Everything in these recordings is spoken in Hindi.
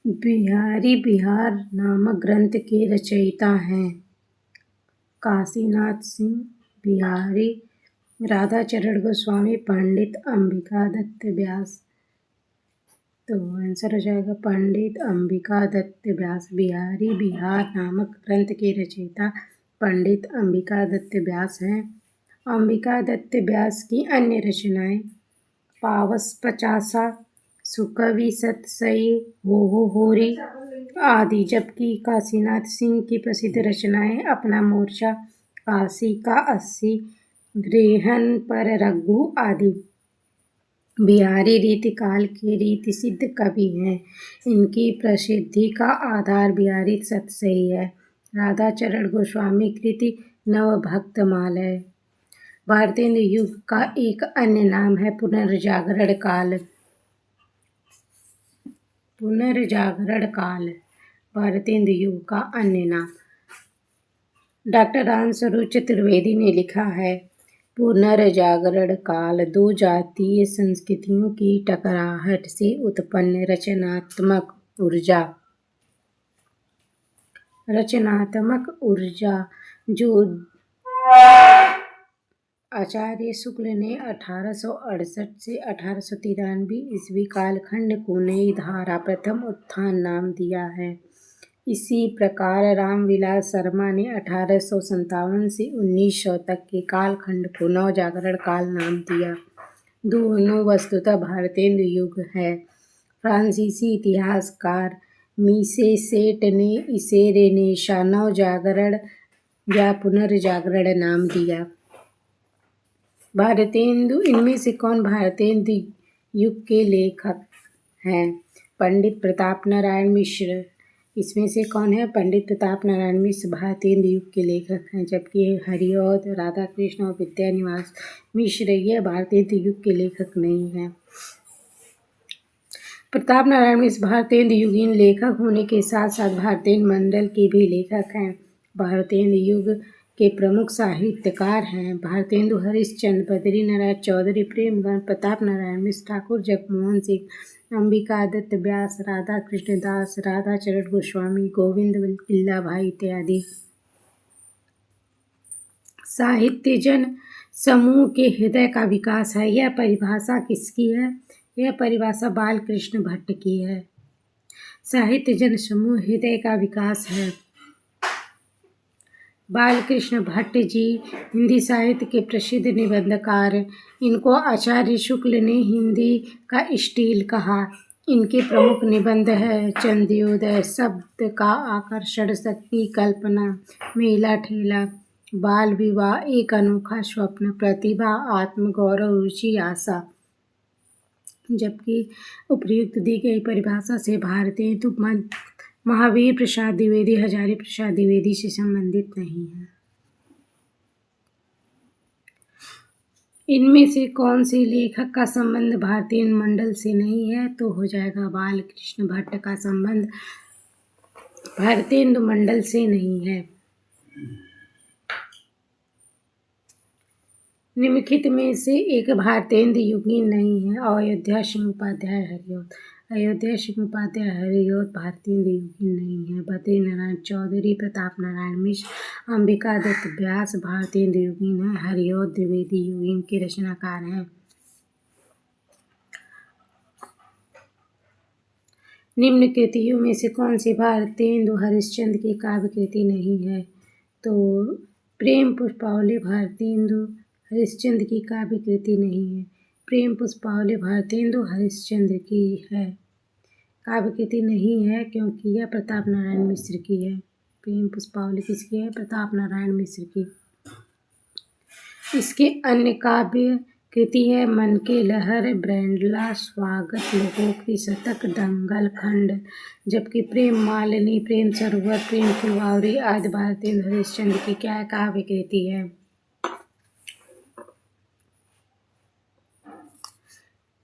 बिहारी बिहार नामक ग्रंथ के रचयिता हैं काशीनाथ सिंह बिहारी, राधाचरण गोस्वामी, पंडित अंबिका दत्त व्यास। तो आंसर हो जाएगा पंडित अंबिका दत्त व्यास। बिहारी बिहार नामक ग्रंथ के रचयिता पंडित अंबिका दत्त व्यास हैं। अंबिका दत्त व्यास की अन्य रचनाएं पावस पचासा, सुकवि सतसई, हो होरी आदि, जबकि काशीनाथ सिंह की प्रसिद्ध रचनाएं अपना मोर्चा, काशी का 80, रेहन पर रघु आदि। बिहारी रीतिकाल के रीति सिद्ध कवि हैं। इनकी प्रसिद्धि का आधार बिहारी सतसई है। राधाचरण गोस्वामी कृति नवभक्तमाल है। भारतेंदु युग का एक अन्य नाम है पुनर्जागरण काल। पुनर्जागरण काल भारतेंदु युग का अन्य नाम। डॉक्टर रामस्वरूप चतुर्वेदी ने लिखा है, पुनर्जागरण काल दो जातीय संस्कृतियों की टकराहट से उत्पन्न रचनात्मक ऊर्जा जो आचार्य शुक्ल ने 1868 से 1893 ईस्वी कालखंड को नई धारा प्रथम उत्थान नाम दिया है। इसी प्रकार रामविलास शर्मा ने 1857 से 1900 तक के कालखंड को नवजागरण काल नाम दिया। दोनों वस्तुतः भारतेंदु युग है। फ्रांसीसी इतिहासकार मीसे सेट ने इसे रेनेसां नवजागरण या पुनर्जागरण नाम दिया। भारतेंदु इनमें से कौन भारतेंदु युग के लेखक हैं? पंडित प्रताप नारायण मिश्र। इसमें से कौन है? पंडित प्रताप नारायण मिश्र भारतेंदु युग के लेखक हैं, जबकि हरिऔध, राधाकृष्ण और विद्यानिवास मिश्र ये भारतेंदु युग के लेखक नहीं हैं। प्रताप नारायण मिश्र भारतेंदु युगीन लेखक होने के साथ साथ भारतेंदु मंडल के भी लेखक हैं। भारतेंदु युग के प्रमुख साहित्यकार हैं भारतेंदु हरिश्चंद्र, बद्री नारायण चौधरी, प्रेमगढ़, प्रताप नारायण मिश्र, ठाकुर जगमोहन सिंह, अंबिका दत्त व्यास, राधा कृष्ण दास, राधाचरण गोस्वामी, गोविंद किल्ला भाई इत्यादि। साहित्यजन समूह के हृदय का विकास है, यह परिभाषा किसकी है? यह परिभाषा बालकृष्ण भट्ट की है। साहित्यजन समूह हृदय का विकास है। बालकृष्ण भट्ट जी हिंदी साहित्य के प्रसिद्ध निबंधकार। इनको आचार्य शुक्ल ने हिंदी का स्टील कहा। इनके प्रमुख निबंध है चंद्रोदय, शब्द का आकर्षण, शक्ति कल्पना, मेला ठेला, बाल विवाह, एक अनोखा स्वप्न, प्रतिभा, आत्मगौरव, रुचि, आशा। जबकि उपर्युक्त दी गई परिभाषा से भारतेंदु महावीर प्रसाद द्विवेदी, हजारी प्रसाद द्विवेदी से संबंधित नहीं है। इनमें से कौन से लेखक का संबंध भारतेंदु मंडल से नहीं है? तो हो जाएगा बालकृष्ण भट्ट का संबंध भारतेंदु मंडल से नहीं है। निम्नलिखित में से एक भारतेंदु युगीन नहीं है। अयोध्या सिंह उपाध्याय हरिऔध। अयोध्या सिंह उपाध्याय हरिऔध भारतेंदु युगीन नहीं है। बद्री नारायण चौधरी, प्रताप नारायण मिश्र, अंबिका दत्त व्यास भारतेंदु युगीन है। हरिऔध द्विवेदी युगीन के रचनाकार हैं। निम्न कृतियों में से कौन सी भारतेंदु हरिश्चंद्र की काव्य कृति नहीं है? तो प्रेम पुष्पावली भारतेंदु हरिश्चंद्र की काव्य कृति नहीं है। प्रेम पुष्पावली भारतेंदु हरिश्चंद्र की है, काव्य कृति नहीं है, क्योंकि यह प्रताप नारायण मिश्र की है। प्रेम पुष्पावली किसकी है? प्रताप नारायण मिश्र की। इसके अन्य काव्य कृति है मन के लहर, ब्रैंडला, स्वागत, लोकोक्ति शतक, दंगल खंड। जबकि प्रेम मालिनी, प्रेम सरोवर, प्रेम फुलवारी आदि भारतेंदु हरिश्चंद्र की क्या काव्य कृति है?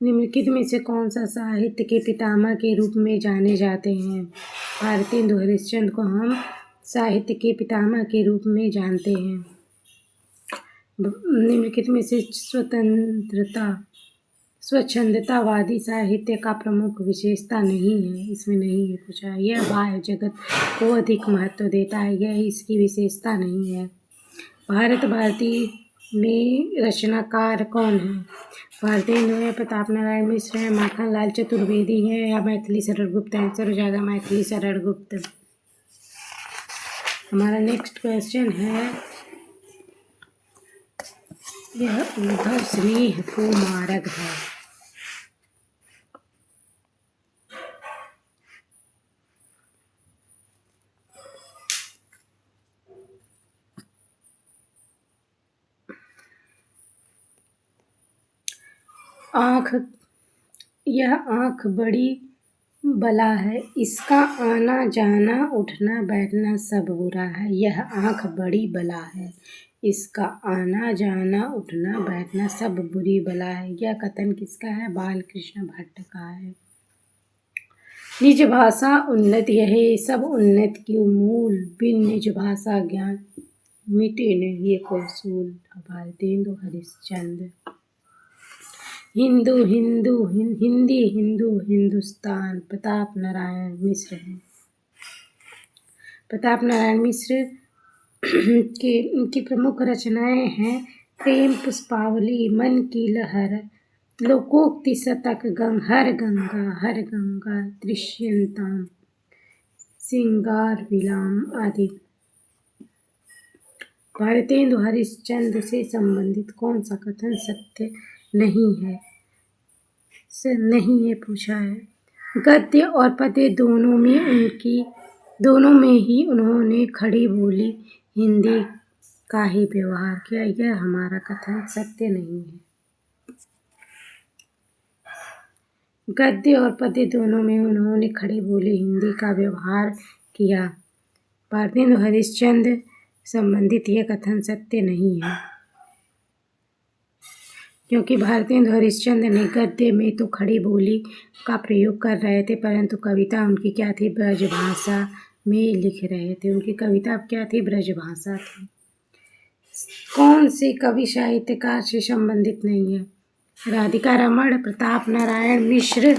निम्नलिखित में से कौन सा साहित्य के पितामह के रूप में जाने जाते हैं? भारतेंदु हरिश्चंद्र को हम साहित्य के पितामह के रूप में जानते हैं। निम्नलिखित में से स्वच्छंदतावादी साहित्य का प्रमुख विशेषता नहीं है, इसमें नहीं है पूछा। यह बाह्य जगत को अधिक महत्व देता है, यह इसकी विशेषता नहीं है। भारत भारती में रचनाकार कौन है? भारतेंदु है, प्रताप नारायण मिश्र है, माखन लाल चतुर्वेदी है या मैथिली शरण गुप्त? आंसर हो जाएगा मैथिली शरण गुप्त। हमारा नेक्स्ट क्वेश्चन है, यह उद्धव स्नेह को मार्ग है। यह आँख बड़ी बला है, इसका आना जाना उठना बैठना सब बुरा है। यह आँख बड़ी बला है, इसका आना जाना उठना बैठना सब बुरी बला है। यह कथन किसका है? बालकृष्ण भट्ट का है। निज भाषा उन्नति है, सब उन्नति की मूल, बिन निज भाषा ज्ञान मिटे नहीं कोई सूल। भारतेंदु हरिश्चंद्र। हिंदी हिंदू हिंदुस्तान, प्रताप नारायण मिश्र है। प्रताप नारायण मिश्र की प्रमुख रचनाएं हैं प्रेम पुष्पावली, मन की लहर, लोकोक्ति शतक, हर गंगा, दृश्यंतम, श्रृंगार विलाम आदि। भारतेंदु हरिश्चंद्र से संबंधित कौन सा कथन सत्य नहीं है? नहीं है पूछा है। गद्य और पद्य दोनों में ही उन्होंने खड़ी बोली हिंदी का ही व्यवहार किया, यह हमारा कथन सत्य नहीं है। गद्य और पद्य दोनों में उन्होंने खड़ी बोली हिंदी का व्यवहार किया। भारतेंदु हरिश्चंद्र संबंधित यह कथन सत्य नहीं है, क्योंकि भारतेंदु हरिश्चंद्र ने गद्य में तो खड़ी बोली का प्रयोग कर रहे थे, परंतु कविता उनकी क्या थी? ब्रजभाषा में लिख रहे थे। उनकी कविता अब क्या थी? ब्रजभाषा थी। कौन से कवि साहित्यकार से संबंधित नहीं है? राधिका रमण, प्रताप नारायण मिश्र,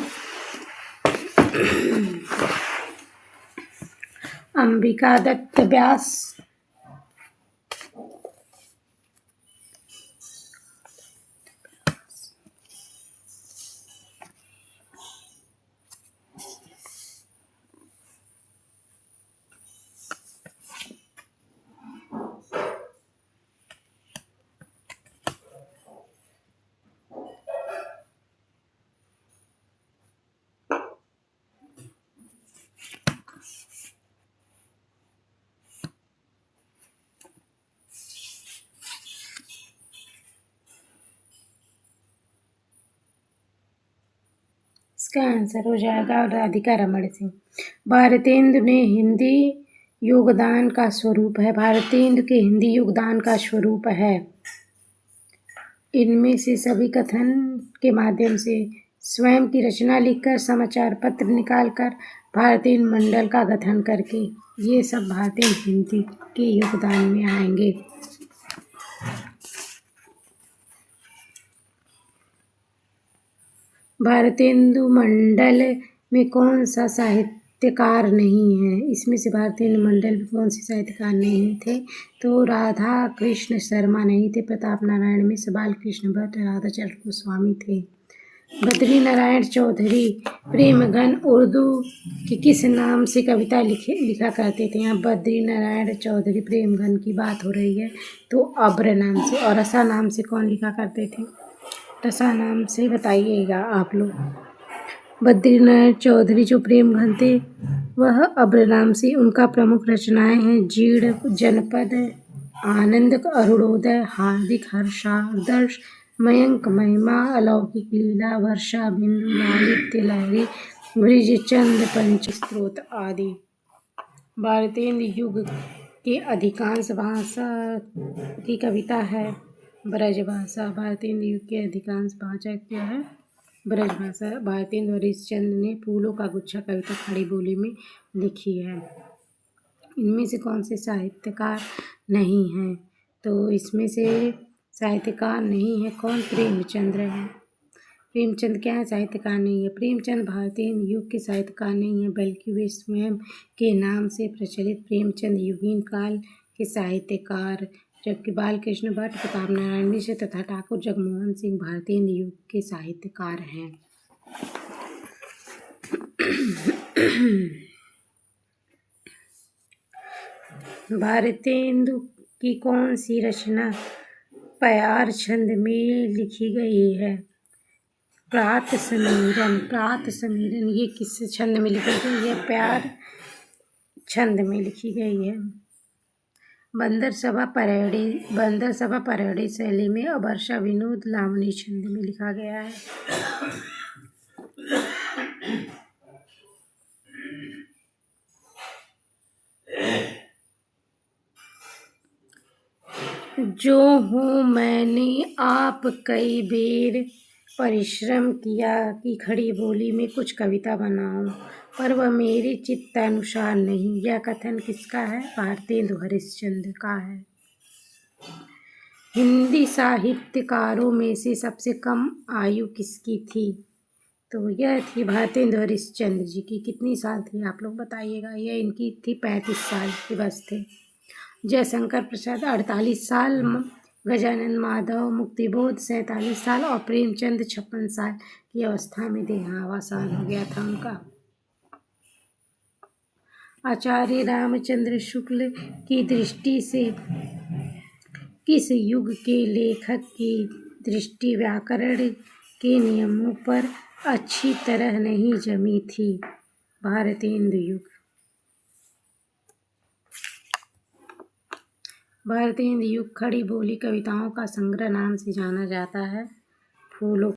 अंबिका दत्त व्यास। इसका आंसर हो जाएगा राधिका रमण सिंह। भारतेंदु ने हिंदी योगदान का स्वरूप है। भारतेंदु के हिंदी योगदान का स्वरूप है, इनमें से सभी कथन के माध्यम से स्वयं की रचना लिखकर, समाचार पत्र निकालकर, भारतेंदु मंडल का गठन करके, ये सब भारतेंदु हिंदी के योगदान में आएंगे। भारतेंदु मंडल में कौन सा साहित्यकार नहीं है? इसमें से भारतेंदु मंडल में कौन से साहित्यकार नहीं थे? तो राधा कृष्ण शर्मा नहीं थे, प्रताप नारायण मिश्र, बालकृष्ण भट्ट, राधाचरण गोस्वामी थे। बद्री नारायण चौधरी प्रेमघन उर्दू के किस नाम से कविता लिखा करते थे? यहाँ बद्री नारायण चौधरी प्रेमघन की बात हो रही है, तो अब्र नाम से। और रसा नाम से कौन लिखा करते थे? रसा नाम से बताइएगा आप लोग। बद्रीनारायण चौधरी जो प्रेमघन थे, वह अब्र नाम से। उनका प्रमुख रचनाएं हैं जीर्ण जनपद, आनंद अरुणोदय, हार्दिक हर्षादर्श, मयंक महिमा, अलौकिक लीला, वर्षा बिंदु, लालित्य लहरी, ब्रजचंद पंचस्त्रोत आदि। भारतेंदु युग के अधिकांश भाषा की कविता है ब्रजभाषा। भारतेंदु युग की अधिकांश भाषा क्या है? ब्रजभाषा। भारतेंदु हरिश्चंद्र ने फूलों का गुच्छा कविता खड़ी बोली में लिखी है। इनमें से कौन से साहित्यकार नहीं हैं? तो इसमें से साहित्यकार नहीं है कौन? प्रेमचंद्र है। प्रेमचंद क्या है? साहित्यकार नहीं है। प्रेमचंद भारतीय हिंदी युग के साहित्यकार नहीं है, बल्कि वे स्वयं के नाम से प्रचलित प्रेमचंद युगीन काल के साहित्यकार, जबकि बालकृष्ण भट्ट, प्रताप नारायण मिश्र तथा ठाकुर जगमोहन सिंह भारतीय हिंदी युग के साहित्यकार हैं। भारतेंदु की कौन सी रचना प्यार छंद में लिखी गई है? प्रात समीरन। प्रात समीरन ये किस छंद में लिखी गई है? प्यार छंद में लिखी गई है। बंदर सभा परेडी शैली में और वर्षा विनोद लावणी छंद में लिखा गया है। जो हूँ मैंने आप कई बेर परिश्रम किया कि खड़ी बोली में कुछ कविता बनाऊं, पर वह मेरे चित्तानुसार नहीं। यह कथन किसका है? भारतेंदु हरिश्चंद्र का है। हिंदी साहित्यकारों में से सबसे कम आयु किसकी थी? तो यह थी भारतेंदु हरिश्चंद्र जी की। कितनी साल थी आप लोग बताइएगा? यह इनकी थी 35 साल की बस थे। जयशंकर प्रसाद 48 साल, गजानन माधव मुक्तिबोध 47 साल और प्रेमचंद 56 साल की अवस्था में देहावसान हो गया था उनका। आचार्य रामचंद्र शुक्ल की दृष्टि से किस युग के लेखक की दृष्टि व्याकरण के नियमों पर अच्छी तरह नहीं जमी थी? भारतेंदु युग। भारतेंदु युग खड़ी बोली कविताओं का संग्रह नाम से जाना जाता है। फूलों